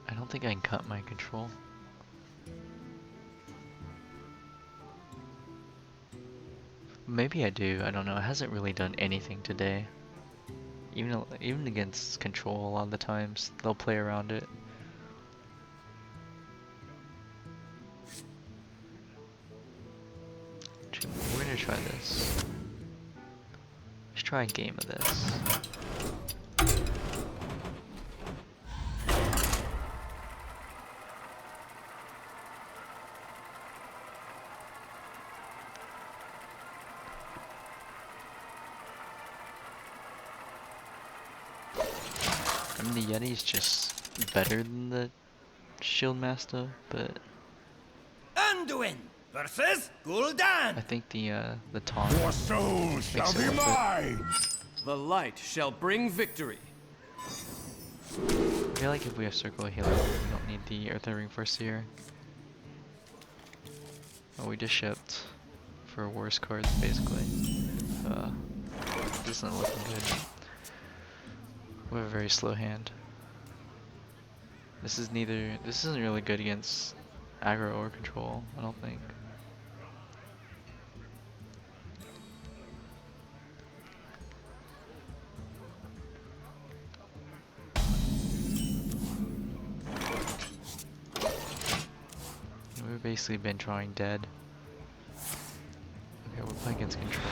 I don't think I can cut mind control. Maybe I do, I don't know. It hasn't really done anything today. Even against control a lot of the times, they'll play around it. We're gonna try this. Let's try a game of this. I mean, the Yeti's just better than the Shield Master, but Anduin versus Gul'dan. I think the taunt Your soul shall makes it be worth it. mine! The light shall bring victory. I feel like if we have Circle of Healer, we don't need the Earthen Ring for Seer. Oh, we just shipped for worse cards, basically. This isn't looking good. We have a very slow hand. This isn't really good against aggro or control, I don't think. We've basically been drawing dead. Okay, we're playing against control.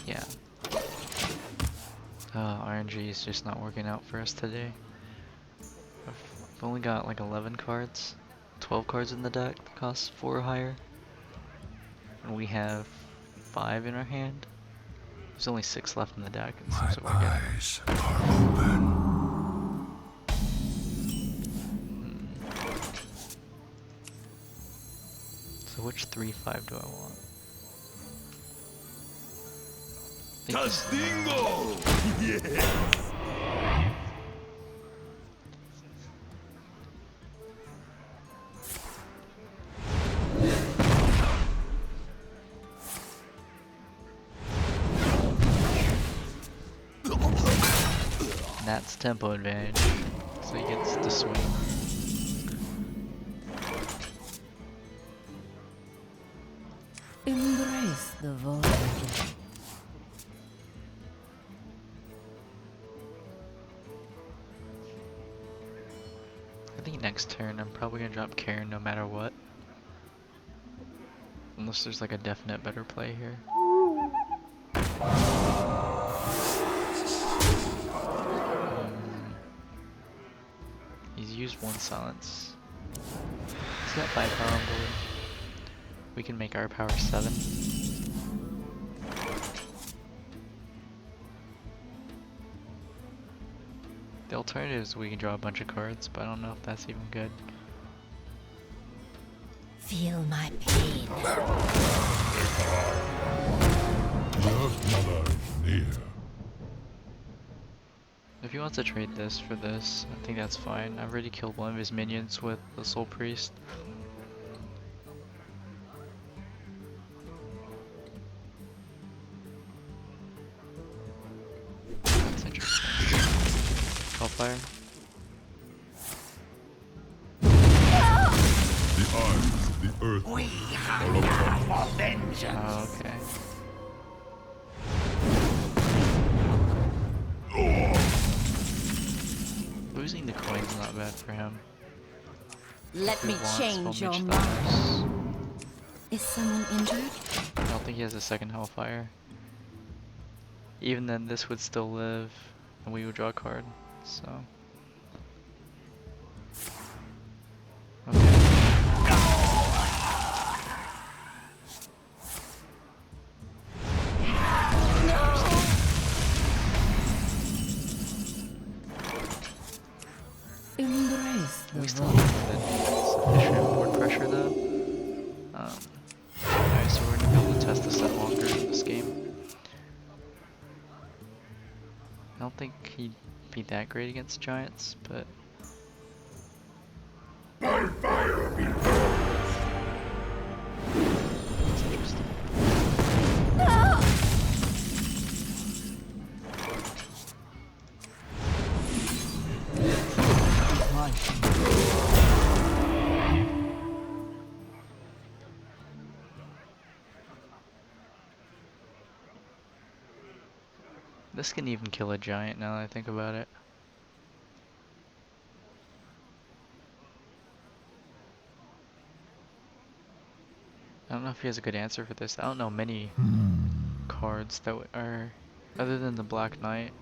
Yeah. RNG is just not working out for us today. I've only got like 11 cards, 12 cards in the deck that cost 4 or higher. And we have 5 in our hand. There's only 6 left in the deck. And My so we're getting eyes are open. So which 3/5 do I want? I think this is the one. Tastingo! Yes! And that's tempo advantage. So he gets to swing. Embrace the verge. I think next turn I'm probably gonna drop Karen no matter what. Unless there's like a definite better play here. He's used 1 silence. He's got 5 power on board. We can make our power 7. The alternative is we can draw a bunch of cards, but I don't know if that's even good. Feel my pain. Just mother near. If he wants to trade this for this, I think that's fine. I've already killed one of his minions with the Soul Priest. That's interesting. Hellfire. The eyes of the earth. We have for vengeance. Oh, okay. Losing the coin's not bad for him. Let If he me wants, change we'll your match mind. Thanos. Is someone injured? I don't think he has a second Hellfire. Even then, this would still live, and we would draw a card, so... Okay. Embrace the We still verge. have sufficient board pressure though. Alright, so we're gonna be able to test the Sunwalker in this game. I don't think he'd be that great against Giants, but... My fire be It's interesting. This can even kill a giant now that I think about it. I don't know if he has a good answer for this. I don't know many cards that are, other than the Black Knight,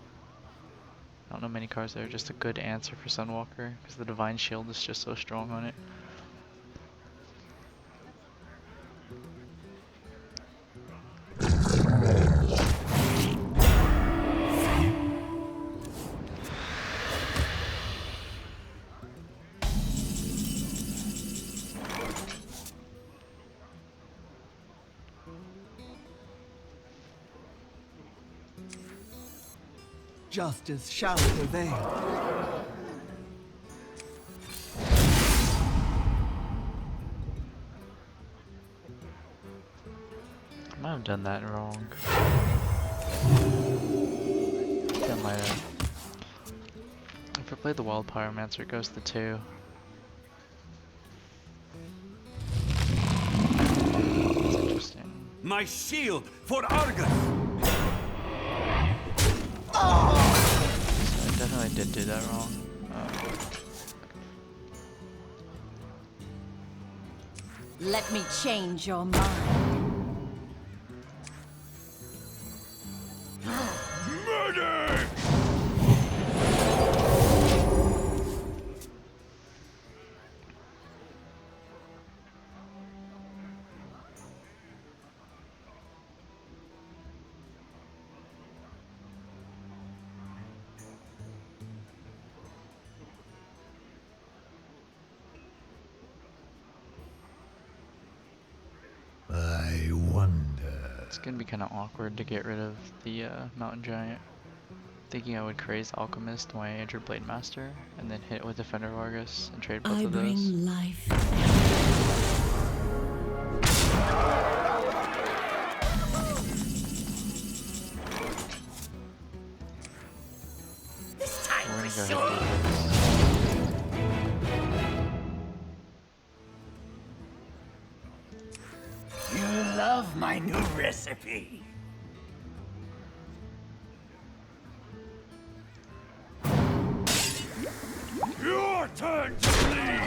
I don't know many cards that are just a good answer for Sunwalker, because the Divine Shield is just so strong on it. Justice shall prevail. I might have done that wrong. I might have. If I play the Wild Pyromancer, it goes to 2. That's interesting. My shield for Argus! So I definitely did do that wrong. Let me change your mind. Murder! I wonder. It's gonna be kind of awkward to get rid of the Mountain Giant. Thinking I would craze Alchemist my Injured Blade Master, and then hit with Defender of Argus and trade both I of those. bring life. This time We're for gonna go ahead sure. and do this. You love my new recipe. Your turn to bleed!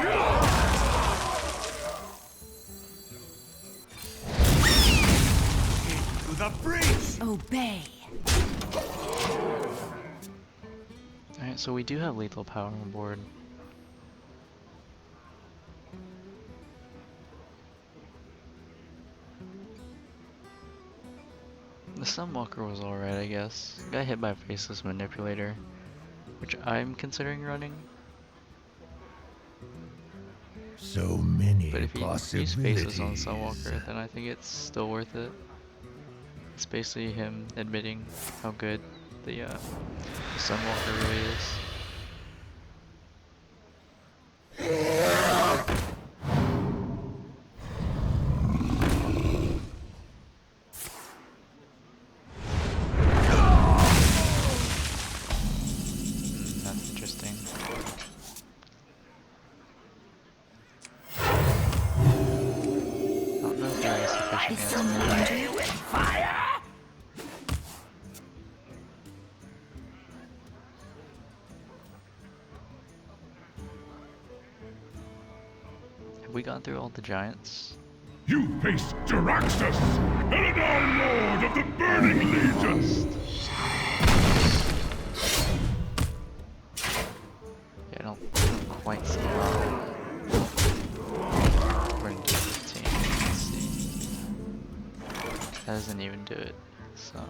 To the breach! Obey. Alright, so we do have lethal power on board. The Sunwalker was alright, I guess. Got hit by a Faceless Manipulator, which I'm considering running. So many But if you use possibilities. Faceless on Sunwalker, then I think it's still worth it. It's basically him admitting how good the Sunwalker really is. That's interesting. I don't know if there is sufficient Is someone answer. injured? With fire? Have we gone through all the giants? You face Jaraxxus, Eladar Lord of the Burning Legion! Yeah, I don't quite see how we're in game 15. Let's see. That doesn't even do it, so.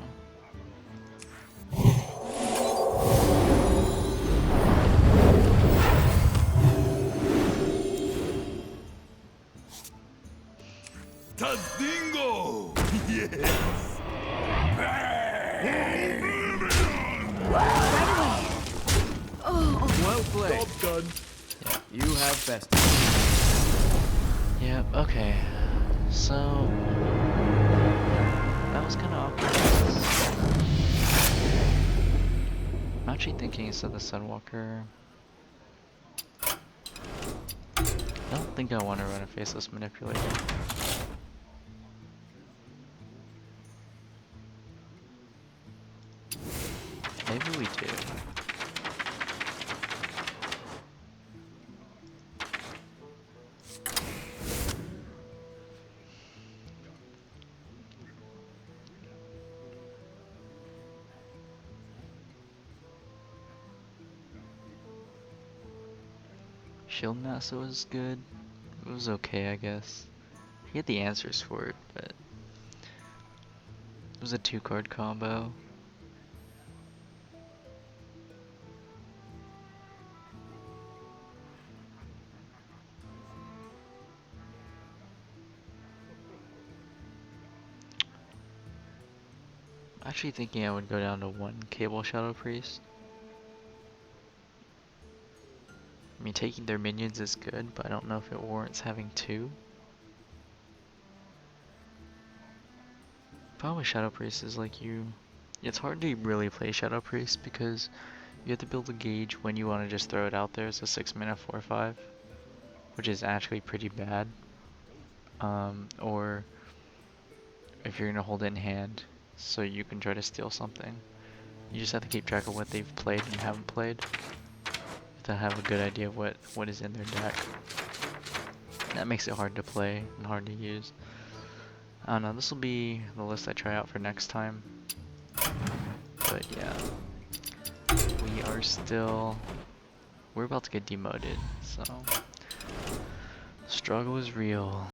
Tazdingo! Yes! Well played. Done. You have best. Yeah, okay. So that was kinda awkward. I'm actually thinking instead of the Sunwalker. I don't think I want to run a Faceless Manipulator. Maybe we do. Shield Master was good. It was okay, I guess. He had the answers for it, but it was a 2-card combo. Actually thinking I would go down to 1 Cable Shadow Priest. I mean, taking their minions is good, but I don't know if it warrants having 2. Problem with Shadow Priest is like it's hard to really play Shadow Priest because you have to build a gauge when you want to just throw it out there as a 6 mana 4/5, which is actually pretty bad. Or if you're gonna hold it in hand, so you can try to steal something. You just have to keep track of what they've played and haven't played to have a good idea of what is in their deck. That makes it hard to play and hard to use. I don't know, this will be the list I try out for next time. But yeah, we're about to get demoted, so struggle is real.